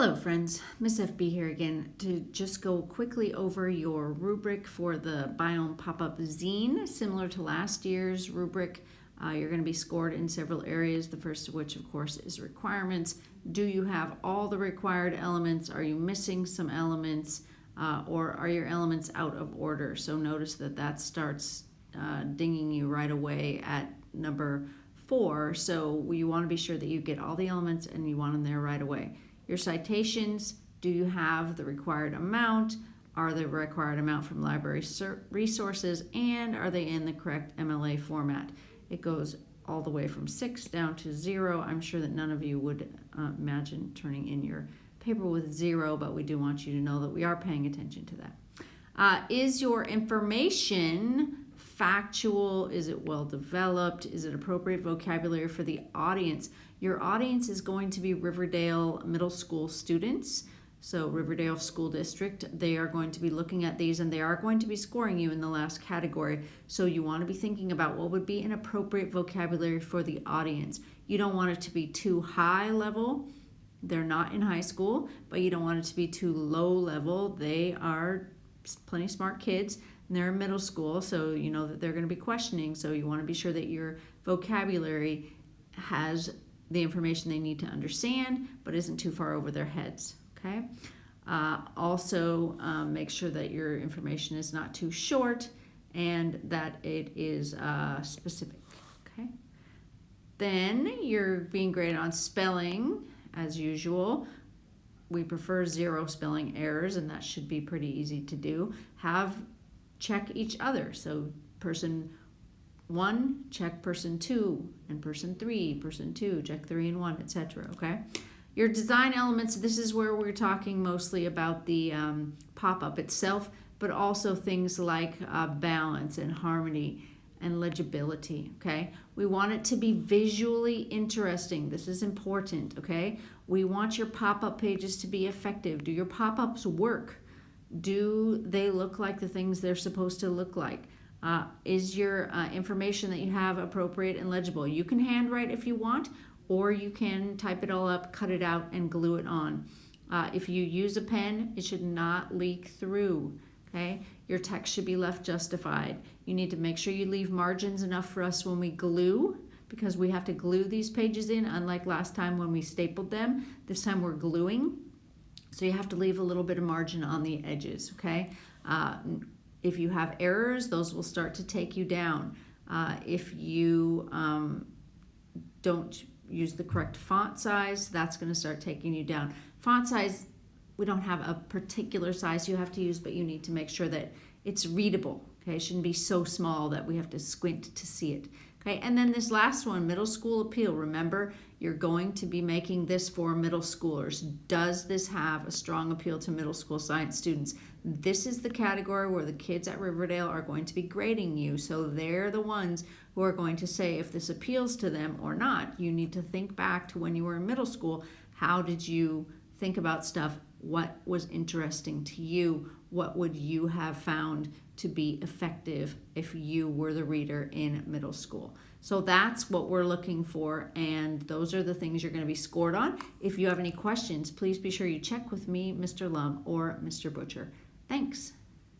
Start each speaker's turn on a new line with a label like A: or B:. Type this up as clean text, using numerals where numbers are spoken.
A: Hello friends, Miss FB here again to just go quickly over your rubric for the Biome Pop Up zine. Similar to last year's rubric, you're going to be scored in several areas, the first of which of course is requirements. Do you have all the required elements? Are you missing some elements? Or are your elements out of order? So notice that starts dinging you right away at number 4. So you want to be sure that you get all the elements and you want them there right away. Your citations, do you have the required amount? Are the required amount from library resources? And are they in the correct MLA format? It goes all the way from 6 down to 0. I'm sure that none of you would imagine turning in your paper with 0, but we do want you to know that we are paying attention to that. Is your information factual? Is it well developed? Is it appropriate vocabulary for the audience? Your audience is going to be Riverdale Middle School students, so Riverdale School District. They are going to be looking at these and they are going to be scoring you in the last category. So you want to be thinking about what would be an appropriate vocabulary for the audience. You don't want it to be too high level. They're not in high school, but you don't want it to be too low level. They are plenty smart kids and they're in middle school, so you know that they're going to be questioning. So you want to be sure that your vocabulary has the information they need to understand, but isn't too far over their heads, okay? Also, make sure that your information is not too short and that it is specific, okay? Then you're being graded on spelling, as usual. We prefer 0 spelling errors, and that should be pretty easy to do. Check each other, so person 1, check person 2, and person 3, person 2, check 3 and 1, etc. Okay? Your design elements, this is where we're talking mostly about the pop-up itself, but also things like balance and harmony and legibility, okay? We want it to be visually interesting. This is important, okay? We want your pop-up pages to be effective. Do your pop-ups work? Do they look like the things they're supposed to look like? Is your information that you have appropriate and legible? You can handwrite if you want, or you can type it all up, cut it out, and glue it on. If you use a pen, it should not leak through, okay? Your text should be left justified. You need to make sure you leave margins enough for us when we glue, because we have to glue these pages in, unlike last time when we stapled them. This time we're gluing, so you have to leave a little bit of margin on the edges, okay? If you have errors, those will start to take you down. If you don't use the correct font size, that's going to start taking you down. Font size, we don't have a particular size you have to use, but you need to make sure that it's readable. Okay, it shouldn't be so small that we have to squint to see it. Okay, and then this last one, middle school appeal. Remember, you're going to be making this for middle schoolers. Does this have a strong appeal to middle school science students? This is the category where the kids at Riverdale are going to be grading you. So they're the ones who are going to say if this appeals to them or not. You need to think back to when you were in middle school. How did you think about stuff? What was interesting to you? What would you have found to be effective if you were the reader in middle school? So that's what we're looking for, and those are the things you're going to be scored on. If you have any questions, please be sure you check with me, Mr. Lum, or Mr. Butcher. Thanks.